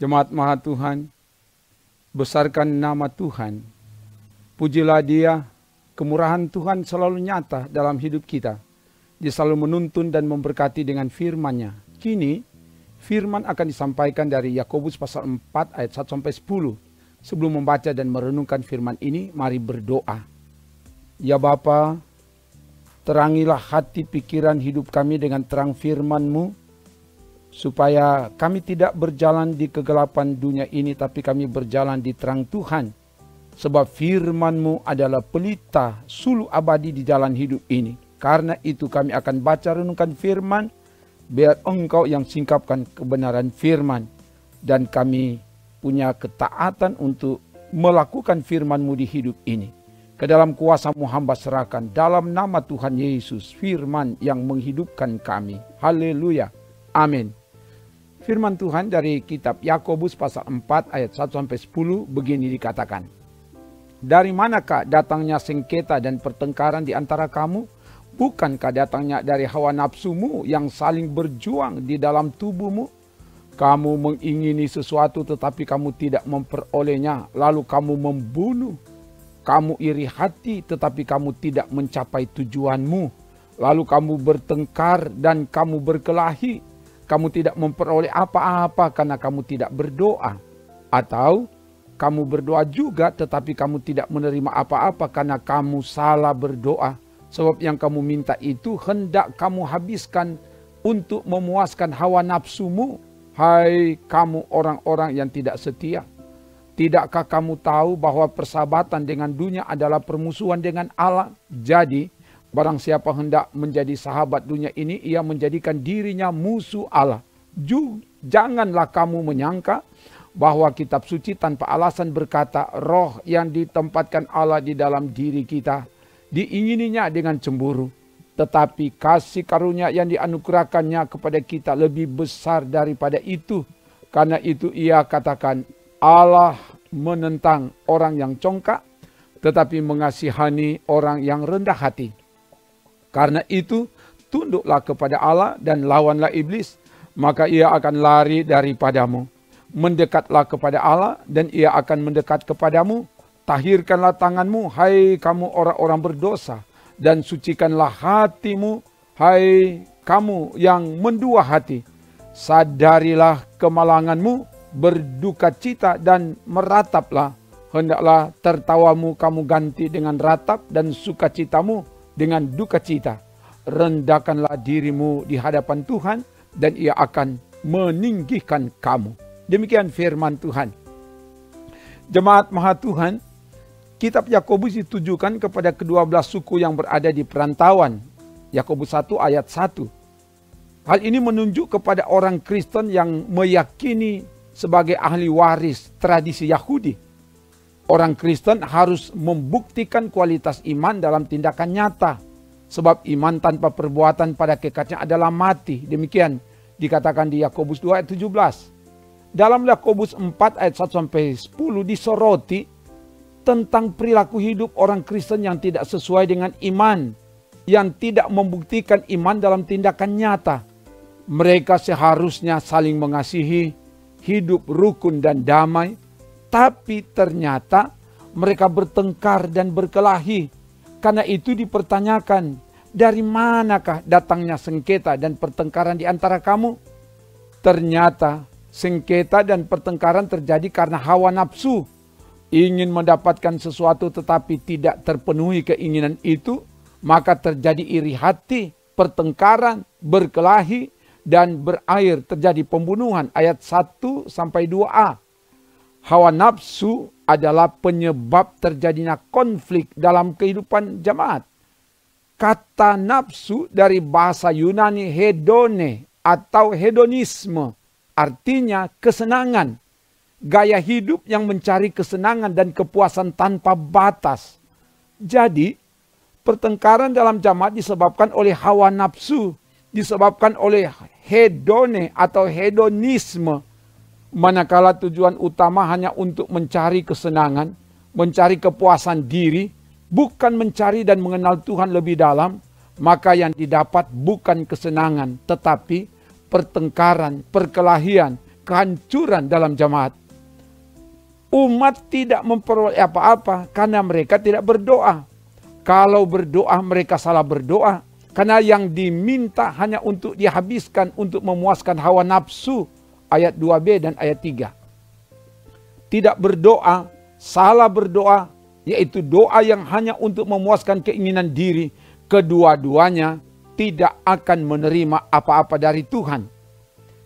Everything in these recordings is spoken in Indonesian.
Jemaat Maha Tuhan, besarkan nama Tuhan. Pujilah Dia, kemurahan Tuhan selalu nyata dalam hidup kita. Dia selalu menuntun dan memberkati dengan firman-Nya. Kini, firman akan disampaikan dari Yakobus pasal 4 ayat 1-10. Sebelum membaca dan merenungkan firman ini, mari berdoa. Ya Bapa, terangilah hati pikiran hidup kami dengan terang firman-Mu, supaya kami tidak berjalan di kegelapan dunia ini, tapi kami berjalan di terang Tuhan. Sebab firman-Mu adalah pelita suluh abadi di jalan hidup ini. Karena itu kami akan baca renungkan firman, biar Engkau yang singkapkan kebenaran firman. Dan kami punya ketaatan untuk melakukan firman-Mu di hidup ini. Ke dalam kuasa-Mu hamba serahkan, dalam nama Tuhan Yesus, firman yang menghidupkan kami. Haleluya. Amin. Firman Tuhan dari kitab Yakobus pasal 4 ayat 1-10 begini dikatakan. Dari manakah datangnya sengketa dan pertengkaran di antara kamu? Bukankah datangnya dari hawa nafsumu yang saling berjuang di dalam tubuhmu? Kamu mengingini sesuatu tetapi kamu tidak memperolehnya, lalu kamu membunuh. Kamu iri hati tetapi kamu tidak mencapai tujuanmu. Lalu kamu bertengkar dan kamu berkelahi. Kamu tidak memperoleh apa-apa karena kamu tidak berdoa. Atau kamu berdoa juga tetapi kamu tidak menerima apa-apa karena kamu salah berdoa. Sebab yang kamu minta itu hendak kamu habiskan untuk memuaskan hawa nafsumu. Hai kamu orang-orang yang tidak setia. Tidakkah kamu tahu bahwa persahabatan dengan dunia adalah permusuhan dengan Allah? Jadi barang siapa hendak menjadi sahabat dunia ini, ia menjadikan dirinya musuh Allah. Janganlah kamu menyangka bahwa kitab suci tanpa alasan berkata, roh yang ditempatkan Allah di dalam diri kita, diingininya dengan cemburu. Tetapi kasih karunia yang dianugerahkannya kepada kita lebih besar daripada itu. Karena itu ia katakan, Allah menentang orang yang congkak, tetapi mengasihani orang yang rendah hati. Karena itu, tunduklah kepada Allah dan lawanlah iblis, maka ia akan lari daripadamu. Mendekatlah kepada Allah dan ia akan mendekat kepadamu. Tahirkanlah tanganmu, hai kamu orang-orang berdosa, dan sucikanlah hatimu, hai kamu yang mendua hati. Sadarilah kemalanganmu, berduka cita dan merataplah. Hendaklah tertawamu kamu ganti dengan ratap dan sukacitamu dengan duka cita. Rendahkanlah dirimu di hadapan Tuhan dan ia akan meninggikan kamu. Demikian firman Tuhan. Jemaat Maha Tuhan, kitab Yakobus ditujukan kepada ke-12 suku yang berada di perantauan. Yakobus 1 ayat 1. Hal ini menunjuk kepada orang Kristen yang meyakini sebagai ahli waris tradisi Yahudi. Orang Kristen harus membuktikan kualitas iman dalam tindakan nyata. Sebab iman tanpa perbuatan pada kekatnya adalah mati. Demikian dikatakan di Yakobus 2 ayat 17. Dalam Yakobus 4 ayat 1-10 disoroti tentang perilaku hidup orang Kristen yang tidak sesuai dengan iman. Yang tidak membuktikan iman dalam tindakan nyata. Mereka seharusnya saling mengasihi, hidup rukun dan damai. Tapi ternyata mereka bertengkar dan berkelahi. Karena itu dipertanyakan, dari manakah datangnya sengketa dan pertengkaran di antara kamu? Ternyata sengketa dan pertengkaran terjadi karena hawa nafsu. Ingin mendapatkan sesuatu tetapi tidak terpenuhi keinginan itu, maka terjadi iri hati, pertengkaran, berkelahi, dan berakhir terjadi pembunuhan. Ayat 1-2a. Hawa nafsu adalah penyebab terjadinya konflik dalam kehidupan jemaat. Kata nafsu dari bahasa Yunani hedone atau hedonisme, artinya kesenangan. Gaya hidup yang mencari kesenangan dan kepuasan tanpa batas. Jadi, pertengkaran dalam jemaat disebabkan oleh hawa nafsu, disebabkan oleh hedone atau hedonisme. Manakala tujuan utama hanya untuk mencari kesenangan, mencari kepuasan diri, bukan mencari dan mengenal Tuhan lebih dalam, maka yang didapat bukan kesenangan, tetapi pertengkaran, perkelahian, kehancuran dalam jemaat. Umat tidak memperoleh apa-apa karena mereka tidak berdoa. Kalau berdoa mereka salah berdoa. Karena yang diminta hanya untuk dihabiskan untuk memuaskan hawa nafsu. Ayat 2b dan ayat 3. Tidak berdoa, salah berdoa, yaitu doa yang hanya untuk memuaskan keinginan diri. Kedua-duanya tidak akan menerima apa-apa dari Tuhan.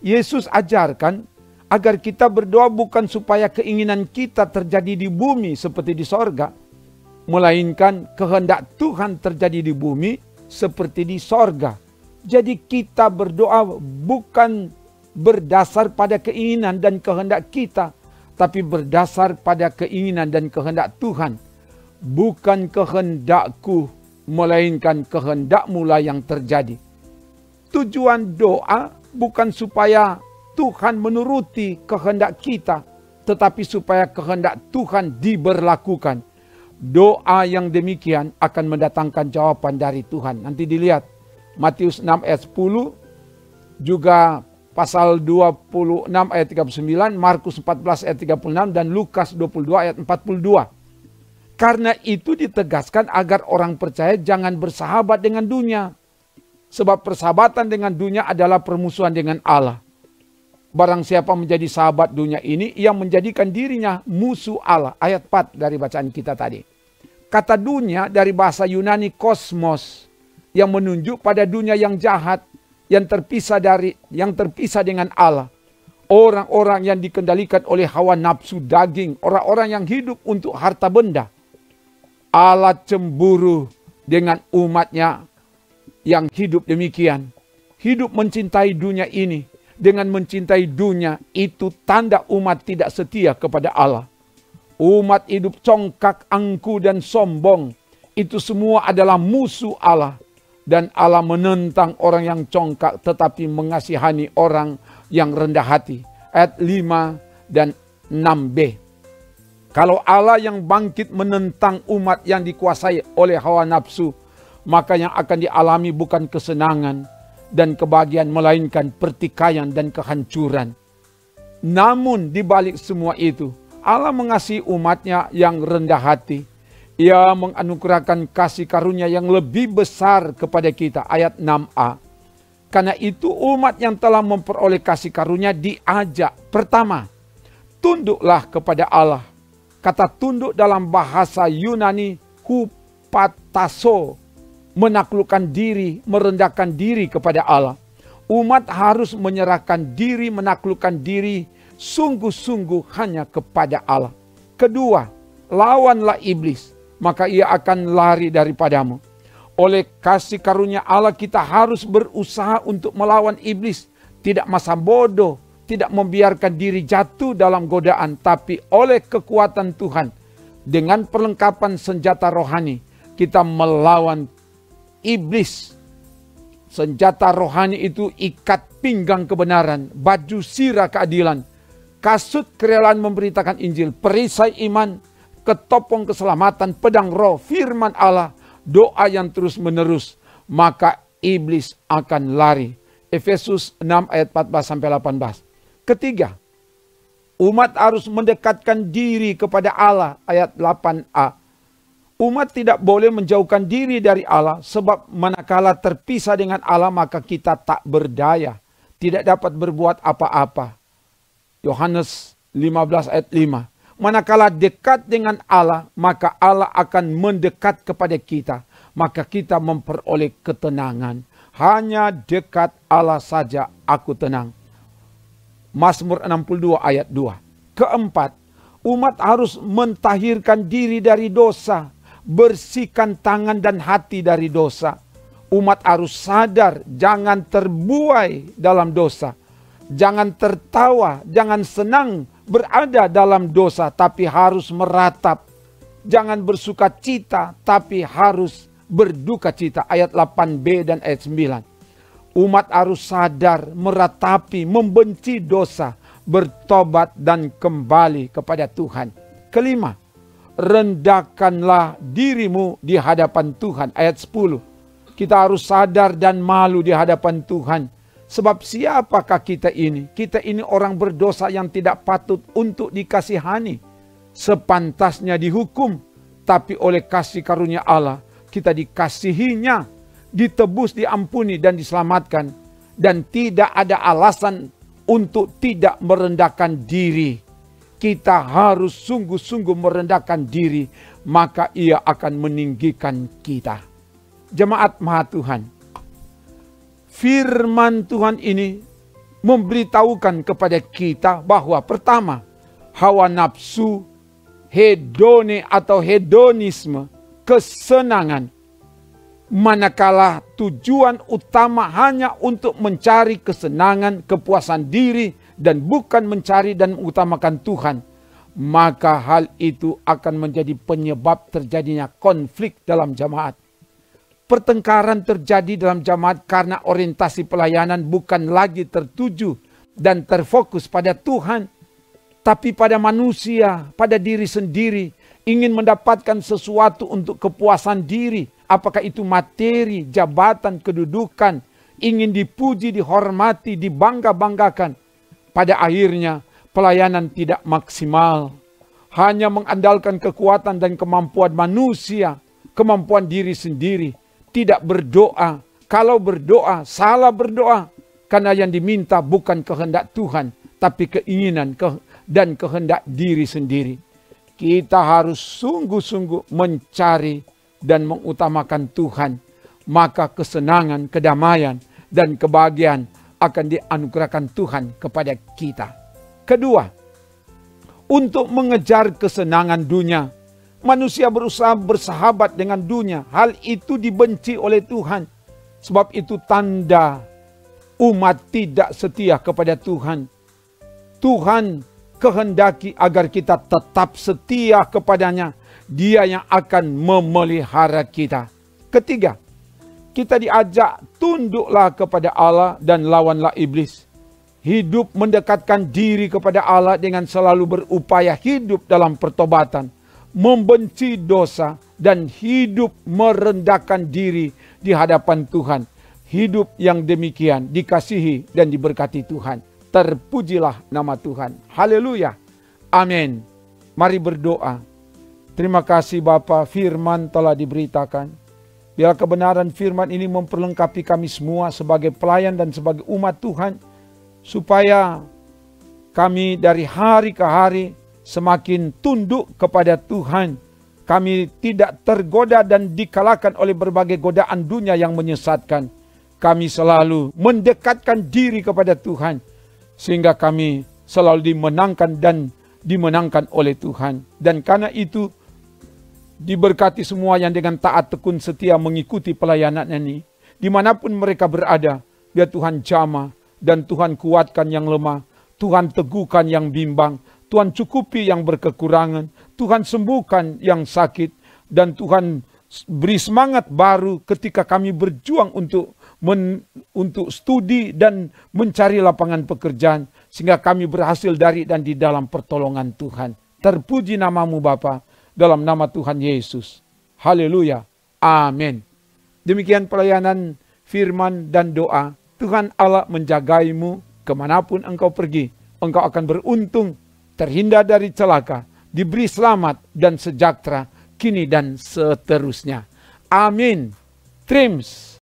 Yesus ajarkan agar kita berdoa bukan supaya keinginan kita terjadi di bumi seperti di sorga, melainkan kehendak Tuhan terjadi di bumi seperti di sorga. Jadi kita berdoa bukan berdasar pada keinginan dan kehendak kita, tapi berdasar pada keinginan dan kehendak Tuhan. Bukan kehendakku, melainkan kehendak-Mu lah yang terjadi. Tujuan doa bukan supaya Tuhan menuruti kehendak kita, tetapi supaya kehendak Tuhan diberlakukan. Doa yang demikian akan mendatangkan jawaban dari Tuhan. Nanti dilihat Matius 6 ayat 10, juga pasal 26 ayat 39, Markus 14 ayat 36, dan Lukas 22 ayat 42. Karena itu ditegaskan agar orang percaya jangan bersahabat dengan dunia. Sebab persahabatan dengan dunia adalah permusuhan dengan Allah. Barang siapa menjadi sahabat dunia ini, ia menjadikan dirinya musuh Allah. Ayat 4 dari bacaan kita tadi. Kata dunia dari bahasa Yunani kosmos, yang menunjuk pada dunia yang jahat, yang terpisah dengan Allah. Orang-orang yang dikendalikan oleh hawa nafsu daging, orang-orang yang hidup untuk harta benda. Allah cemburu dengan umatnya yang hidup demikian. Hidup mencintai dunia ini. Dengan mencintai dunia itu tanda umat tidak setia kepada Allah. Umat hidup congkak, angku, dan sombong. Itu semua adalah musuh Allah. Dan Allah menentang orang yang congkak tetapi mengasihani orang yang rendah hati. Ayat 5 dan 6b. Kalau Allah yang bangkit menentang umat yang dikuasai oleh hawa nafsu, maka yang akan dialami bukan kesenangan dan kebahagiaan, melainkan pertikaian dan kehancuran. Namun di balik semua itu, Allah mengasihi umatnya yang rendah hati. Ia menganugerahkan kasih karunia yang lebih besar kepada kita. Ayat 6a. Karena itu umat yang telah memperoleh kasih karunia diajak. Pertama, tunduklah kepada Allah. Kata tunduk dalam bahasa Yunani hupataso, menaklukkan diri, merendahkan diri kepada Allah. Umat harus menyerahkan diri, menaklukkan diri sungguh-sungguh hanya kepada Allah. Kedua, lawanlah iblis, maka ia akan lari daripadamu. Oleh kasih karunia Allah kita harus berusaha untuk melawan iblis. Tidak masa bodoh, tidak membiarkan diri jatuh dalam godaan, tapi oleh kekuatan Tuhan, dengan perlengkapan senjata rohani, kita melawan iblis. Senjata rohani itu ikat pinggang kebenaran, baju sirah keadilan, kasut kerelaan memberitakan Injil, perisai iman, ketopong keselamatan, pedang roh, firman Allah, doa yang terus menerus, maka iblis akan lari. Efesus 6 ayat 14-18. Ketiga, umat harus mendekatkan diri kepada Allah. Ayat 8a. Umat tidak boleh menjauhkan diri dari Allah, sebab manakala terpisah dengan Allah maka kita tak berdaya, tidak dapat berbuat apa-apa. Yohanes 15 ayat 5. Manakala dekat dengan Allah, maka Allah akan mendekat kepada kita, maka kita memperoleh ketenangan. Hanya dekat Allah saja aku tenang. Mazmur 62 ayat 2. Keempat, umat harus mentahirkan diri dari dosa, bersihkan tangan dan hati dari dosa. Umat harus sadar, jangan terbuai dalam dosa. Jangan tertawa, jangan senang berada dalam dosa, tapi harus meratap. Jangan bersuka cita, tapi harus berduka cita. Ayat 8b dan ayat 9. Umat harus sadar, meratapi, membenci dosa, bertobat dan kembali kepada Tuhan. Kelima, rendahkanlah dirimu di hadapan Tuhan. Ayat 10. Kita harus sadar dan malu di hadapan Tuhan. Sebab siapakah kita ini? Kita ini orang berdosa yang tidak patut untuk dikasihani. Sepantasnya dihukum. Tapi oleh kasih karunia Allah, kita dikasihinya, ditebus, diampuni, dan diselamatkan. Dan tidak ada alasan untuk tidak merendahkan diri. Kita harus sungguh-sungguh merendahkan diri, maka Ia akan meninggikan kita. Jemaat Maha Tuhan, firman Tuhan ini memberitahukan kepada kita bahwa pertama, hawa nafsu, hedone atau hedonisme, kesenangan. Manakala tujuan utama hanya untuk mencari kesenangan, kepuasan diri, dan bukan mencari dan mengutamakan Tuhan, maka hal itu akan menjadi penyebab terjadinya konflik dalam jemaat. Pertengkaran terjadi dalam jemaat karena orientasi pelayanan bukan lagi tertuju dan terfokus pada Tuhan, tapi pada manusia, pada diri sendiri, ingin mendapatkan sesuatu untuk kepuasan diri. Apakah itu materi, jabatan, kedudukan, ingin dipuji, dihormati, dibangga-banggakan. Pada akhirnya pelayanan tidak maksimal. Hanya mengandalkan kekuatan dan kemampuan manusia, kemampuan diri sendiri. Tidak berdoa. Kalau berdoa, salah berdoa. Karena yang diminta bukan kehendak Tuhan, tapi keinginan dan kehendak diri sendiri. Kita harus sungguh-sungguh mencari dan mengutamakan Tuhan, maka kesenangan, kedamaian, dan kebahagiaan akan dianugerahkan Tuhan kepada kita. Kedua, untuk mengejar kesenangan dunia, manusia berusaha bersahabat dengan dunia. Hal itu dibenci oleh Tuhan, sebab itu tanda umat tidak setia kepada Tuhan. Tuhan kehendaki agar kita tetap setia kepadanya. Dia yang akan memelihara kita. Ketiga, kita diajak tunduklah kepada Allah dan lawanlah iblis. Hidup mendekatkan diri kepada Allah dengan selalu berupaya hidup dalam pertobatan, membenci dosa, dan hidup merendahkan diri di hadapan Tuhan. Hidup yang demikian dikasihi dan diberkati Tuhan. Terpujilah nama Tuhan. Haleluya. Amin. Mari berdoa. Terima kasih Bapa, firman telah diberitakan. Biar kebenaran firman ini memperlengkapi kami semua sebagai pelayan dan sebagai umat Tuhan. Supaya kami dari hari ke hari semakin tunduk kepada Tuhan. Kami tidak tergoda dan dikalahkan oleh berbagai godaan dunia yang menyesatkan. Kami selalu mendekatkan diri kepada Tuhan. Sehingga kami selalu dimenangkan dan dimenangkan oleh Tuhan. Dan karena itu, diberkati semua yang dengan taat tekun setia mengikuti pelayanan ini. Dimanapun mereka berada, biar Tuhan jamah dan Tuhan kuatkan yang lemah. Tuhan teguhkan yang bimbang. Tuhan cukupi yang berkekurangan. Tuhan sembuhkan yang sakit. Dan Tuhan beri semangat baru ketika kami berjuang untuk studi dan mencari lapangan pekerjaan. Sehingga kami berhasil dari dan di dalam pertolongan Tuhan. Terpuji namamu Bapa. Dalam nama Tuhan Yesus. Haleluya. Amin. Demikian pelayanan firman dan doa. Tuhan Allah menjagaimu kemanapun engkau pergi. Engkau akan beruntung, terhindar dari celaka, diberi selamat dan sejahtera, kini dan seterusnya. Amin. Trims.